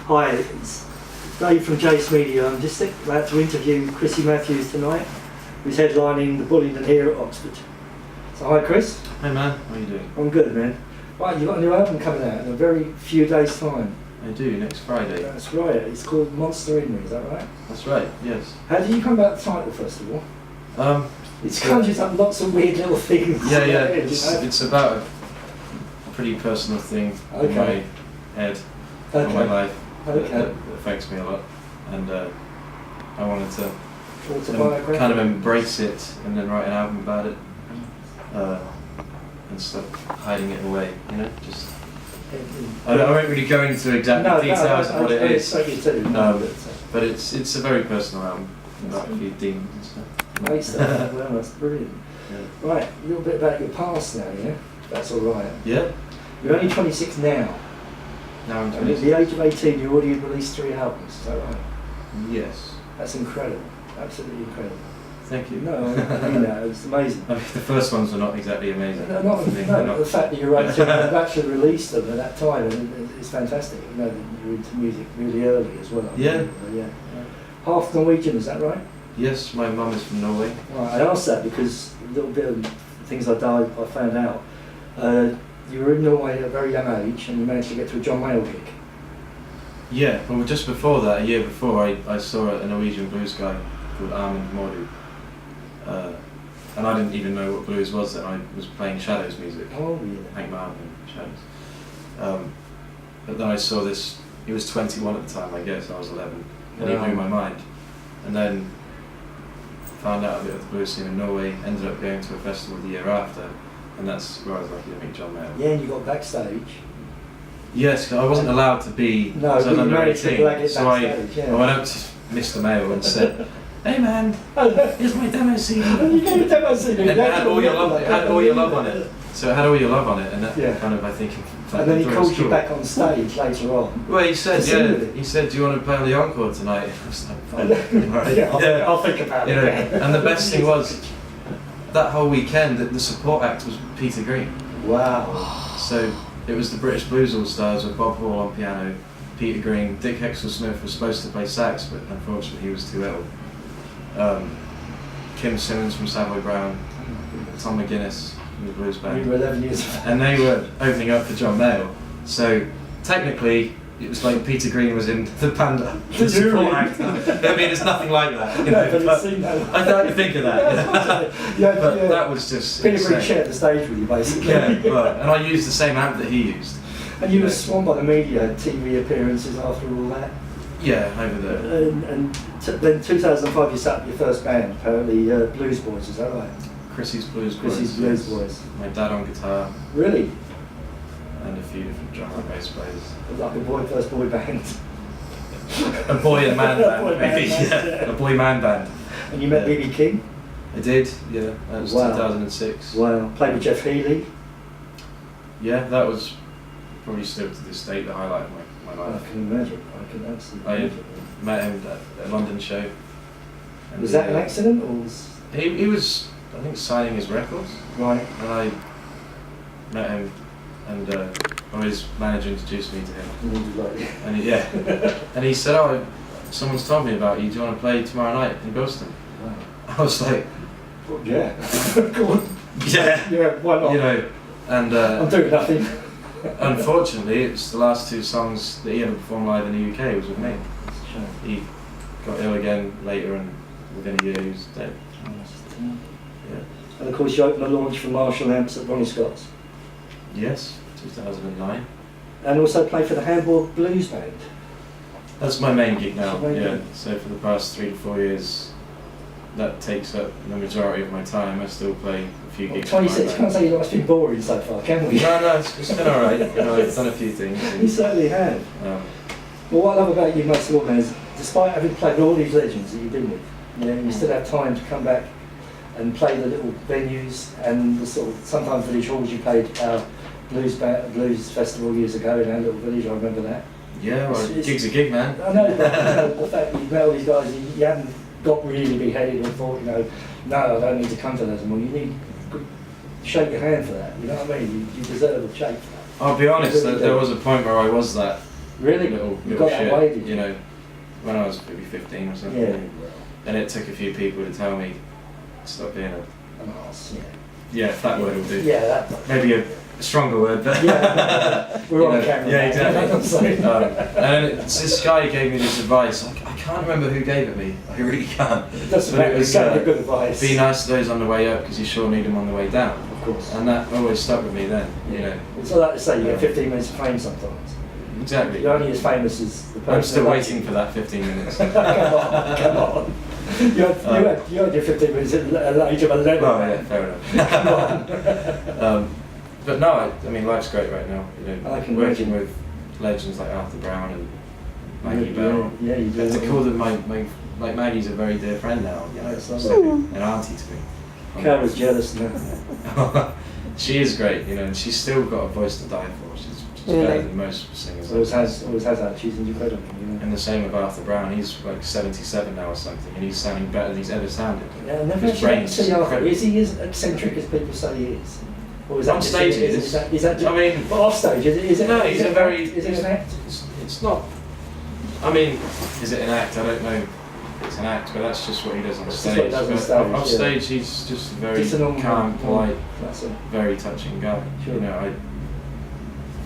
Hi, it's Dave from Jace Media. I'm just about to interview Krissy Matthews tonight, who's headlining the Bullingdon here at Oxford. So hi Chris. Hey man, how are you doing? I'm good man. Right, you've got a new album coming out in a very few days' time. I do, next Friday. That's right, it's called Monster in Me, is that right? That's right, yes. How did you come about the title first of all? It conjures up lots of weird little things. Yeah, it's about a pretty personal thing in my head, in my life, that affects me a lot, and I wanted to kind of embrace it and then write an album about it, and stop hiding it away, you know, just... I won't really go into exact details of what it is, but it's a very personal album, about a few demons and stuff. Great stuff, well that's brilliant. Yeah. Right, a little bit about your past now, yeah? That's alright. Yeah. You're only 26 now. Now I'm 26. And at the age of 18 you already released 3 albums, is that right? Yes. That's incredible, absolutely incredible. Thank you. No, I mean that, it's amazing. I mean, the first ones were not exactly amazing. No, the fact that you've actually released them at that time is fantastic. You know that you were into music really early as well. Yeah. Half Norwegian, is that right? Yes, my mum is from Norway. Right, I asked that because a little bit of things I found out. You were in Norway at a very young age and you managed to get to a John Mayall gig. Yeah, well just before that, a year before, I saw a Norwegian blues guy called Armand Mordu. And I didn't even know what blues was then. I was playing Shadows music. Oh yeah. Hank Marvin and Shadows. But then I saw this, he was 21 at the time I guess, I was 11. And he blew my mind. And then found out a bit of the blues scene in Norway, ended up going to a festival the year after, and that's where I was lucky to meet John Mayall. Yeah, and you got backstage. Yes, I wasn't allowed to be, no, because I was under 18, so I went up to Mr. Mayall and said, "Hey man, here's my demo CD." You gave a demo CD? And it had all your love on it. So it had all your love on it, and that kind of, I think... And then he called you back on stage later on. Well, he said, he said, "Do you want to play on the encore tonight?" I was like, "Fine." I'll think about it. And the best thing was, that whole weekend, the support act was Peter Green. Wow. So it was the British Blues All-Stars with Bob Hall on piano, Peter Green, Dick Hexel-Smith was supposed to play sax, but unfortunately he was too ill. Kim Simmons from Savoy Brown, Tom McGuinness from the Blues Band. You were 11 years old. And they were opening up for John Mayall. So technically, it was like Peter Green was in the band, the support act. I mean, it's nothing like that. You know, but I thought you'd think of that. But that was just Peter Green shared the stage with you, basically. Yeah, and I used the same amp that he used. And you were swamped by the media, TV appearances after all that. Yeah, over there. And then 2005 you set up your first band, apparently Blues Boys, is that right? Krissy's Blues Boys. Krissy's Blues Boys. My dad on guitar. Really? And a few different drum and bass players. Like a first boy band. A boy and man band, maybe. A boy man band. And you met B.B. King? I did, yeah. That was 2006. Wow. Played with Jeff Healey? Yeah, that was probably still to this date the highlight of my life. I can imagine. I can absolutely imagine. I met him at a London show. Was that an accident or was... He was, I think, signing his records. Right. And I met him and his manager introduced me to him. And he said, "Oh, someone's told me about you. Do you want to play tomorrow night in Bilston?" Wow. I was like, "Yeah, go on." Yeah, why not? You know, and I'm doing nothing. Unfortunately, it's the last 2 songs that he ever performed live in the UK was with me. He got ill again later, and within a year he was dead. Yeah. And of course, you opened a launch for Marshall Amps at Ronnie Scott's. Yes, 2009. And also play for the Hamburg Blues Band. That's my main gig now. So for the past 3 to 4 years, that takes up the majority of my time. I still play a few gigs. 26. Can't say it's been boring so far, can we? No, it's been all right. You know, I've done a few things. You certainly have. Well, what I love about you most of all is, despite having played with all these legends that you've been with, you still have time to come back and play the little venues and the sort of sometimes village halls. You played our blues festival years ago in our little village. I remember that. Yeah, well, gig's a gig, man. I know, but the fact that you've met all these guys, you haven't got really big-headed and thought, no, I don't need to come to those anymore. You need to shake your hand for that. You know what I mean? You deserve a shake for that. I'll be honest, there was a point where I was that Really? little You got that shit, way, did you? you know, when I was maybe 15 or something. Yeah. And it took a few people to tell me to stop being a... An arse, yeah. Yeah, if that word will do. Yeah, that. Maybe a stronger word, but... Yeah, we're on camera. Yeah, now. exactly. And this guy gave me this advice. I can't remember who gave it me. I really can't. It doesn't But matter, it's good advice. Be nice to those on the way up because you sure need them on the way down. Of course. And that always stuck with me then, you know. It's like to say, you get 15 minutes of fame sometimes. Exactly. You're only as famous as the person. I'm still that waiting for that 15 minutes. Come on. You had your 15 minutes at the age of 11. Well, yeah, fair enough. Come on. But no, I mean, life's great right now. You know, I can working imagine. with legends like Arthur Brown and Maggie Bell. Yeah, you do. And to call them like Maggie's a very dear friend now. You know, That's it's lovely. an auntie to me. Cara's jealous now. She is great, you know, and she's still got a voice to die for. She's Really? better than most singers. Always has that. She's incredible. You know. And the same with Arthur Brown. He's like 77 now or something, and he's sounding better than he's ever sounded. Yeah, I never His actually brain's see Arthur. incredible. Is he as eccentric as people say he is? Or is that On just- stage he is is. that just, I mean, but off stage, is it? no, he's is a it very. Is it an act? It's not. I mean, is it an act? I don't know. If it's an act, but that's just what he does on That's stage. just what he does on But stage, off yeah. stage, he's just a very Just a normal- calm, polite, That's it. very touching guy. Sure. You know,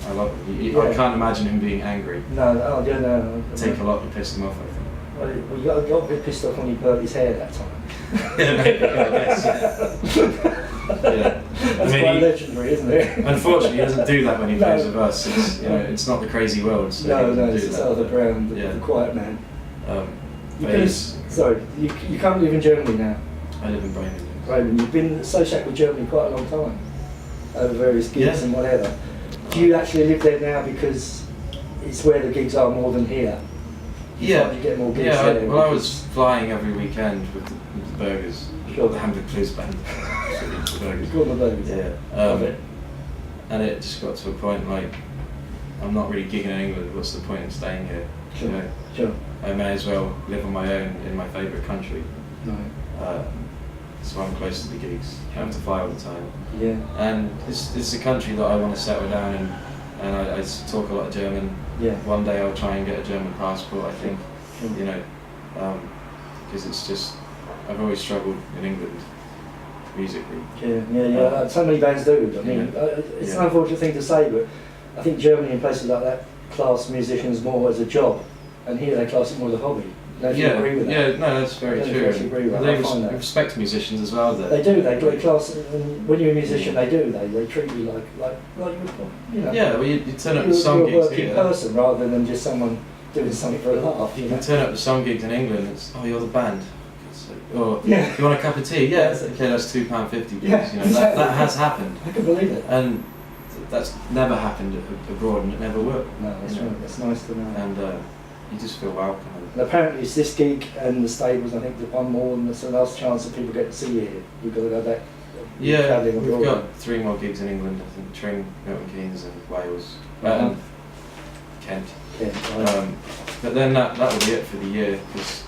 I love him. Yeah. I can't imagine him being angry. No, oh, yeah, no. Take a lot to piss him off, I think. Well, you got a bit pissed off when he burnt his hair that time. Yeah, maybe, I guess. Yeah. That's quite legendary, isn't it? Unfortunately, he doesn't do that when he No. plays with us. It's, you know, it's not the crazy world. So he No, doesn't it's do just that, Arthur but, Brown, yeah. the quiet man. But You've sorry, you can't live in Germany now. I live in Bremen. Raymond, you've been associated with Germany quite a long time, over various gigs Yeah. and whatever. Do you actually live there now because it's where the gigs are more than here? You find you get more gigs Yeah. there Well, I because- was flying every weekend with the Burgers, Sure. the Hamburg Blues Band. The Burgers. Go on the Burgers. Yeah. Love it. And it just got to a point like, I'm not really gigging in England. What's the point in staying here? Sure. You know, Sure. I may as well live on my own in my favourite country. Right. So I'm close to the gigs. I have to fly all the time. Yeah. And it's a country that I want to settle down in, and I talk a lot of German. Yeah. One day I'll try and get a German passport, I think, Sure. you know, because it's just, I've always struggled in England musically. Yeah. So many bands do. I mean, it's an unfortunate thing to say, but I think Germany and places like that class musicians more as a job, and here they class it more as a hobby. Don't you agree with that? Yeah, no, that's very I don't true. actually agree with that. They I find that. respect musicians as well. They do. They class, and when you're a musician, they do. They treat you like you know. Yeah, well, you turn up to You're some a gigs working here. person rather than just someone doing something for a laugh. You You know. can turn up to some gigs in England. It's you're the band. Or Yeah. you want a cup of tea? Yeah, okay, that's £2.50. Yeah, You know, exactly. that has happened, I can believe it. and that's never happened abroad, and it never will. No, that's you know. right. That's nice to know. And you just feel welcome. And apparently it's this gig and the Stables, I think, the one more, and it's the last chance that people get to see you here. You've got to go back. Yeah, travelling we've abroad. got 3 more gigs in England. I think Tring, Milton Keynes, and Wales, Uh-huh. Kent. Yeah, right. But then that will be it for the year, because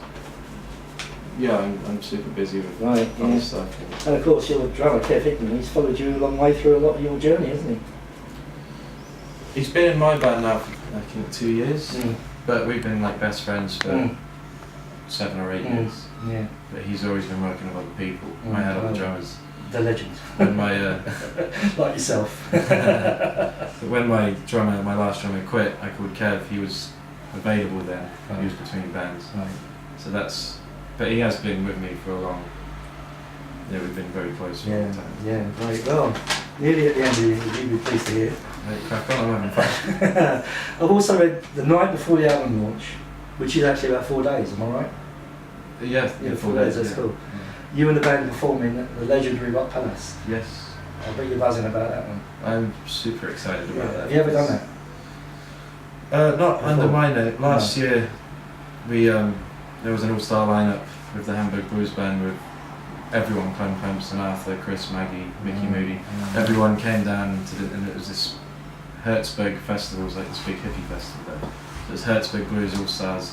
yeah, I'm super busy with Right, other yeah. stuff. And of course your drummer, Kev Hickman, he's followed you a long way through a lot of your journey, hasn't He's been in my band now for I think 2 years, he? but we've been like best friends for Mm. 7 or 8 Mm. years. Yeah. But he's always been working with other people. Mm, I had other right. drummers. The legend. When my Like yourself. when my last drummer quit, I called Kev. He was available then. He was between bands. Right. So that's. But he has been with me for a long. Yeah, we've been very close for a long time. Yeah, great. Well, nearly at the end of the interview, you'll be pleased to hear. Hey, crack on, I'm having fun. I've also read the night before the album launch, which is actually about 4 days, am I right? Yeah, 4 days, that's cool. You and the band performing at the legendary Rock Palace. Yes, I bet you're buzzing about that one. I'm super excited about that. Have you ever done that? Not Before? under my name. Last year, we there was an all-star lineup with the Hamburg Blues Band with everyone: Clem Clemson, Arthur, Chris, Maggie, Mickey Moody. Everyone came down to and it was this Herzberg festival. It was like this big hippie festival there. So it was Herzberg Blues All Stars,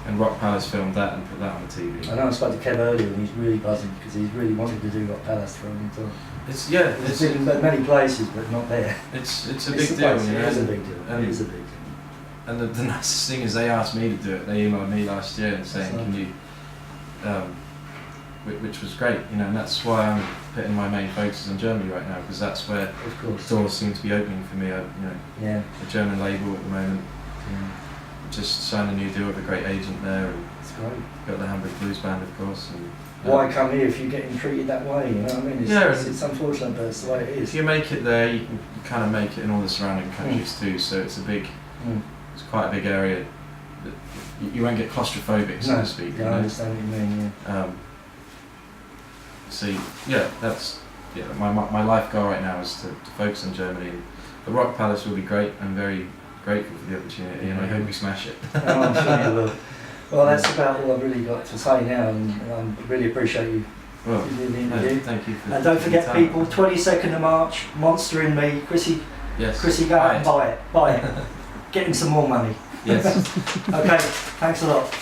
and Rock Palace filmed that and put that on the TV. I know I spoke to Kev earlier and he's really buzzing because he's really wanted to do Rock Palace for a long time. It's It's been in many places but not there. it's a It's big a deal. place, You know? It is a big deal. And It is a big deal. and the nicest thing is they asked me to do it. They emailed me last year and saying, can you, which was great, you know, and that's why I'm putting my main focus on Germany right now, because that's where Of course. doors seem to be opening for me. You know, Yeah. a German label at the moment. Yeah. Just signed a new deal with a great agent there, and It's great. got the Hamburg Blues Band, of course. And, Why come here if you're getting treated that way? You know what I mean? It's unfortunate, but it's the way it if is. you make it there, you can kind of make it in all the surrounding countries too. So it's it's quite a big area. That you won't get claustrophobic, so to speak. Yeah, I understand what you mean. Yeah. So that's my life goal right now is to focus on Germany. And the Rock Palace will be great. I'm very grateful for the opportunity, and I hope we smash it. Oh, I'm sure you will. Well, that's about all I've really got to say now, and I really appreciate you doing the interview. Thank you for. And don't forget, your time. people, 22nd of March, Monster in Me, Krissy, Yes. Krissy, go out and buy it. Buy it. Getting some more money. Yes. Okay, thanks a lot.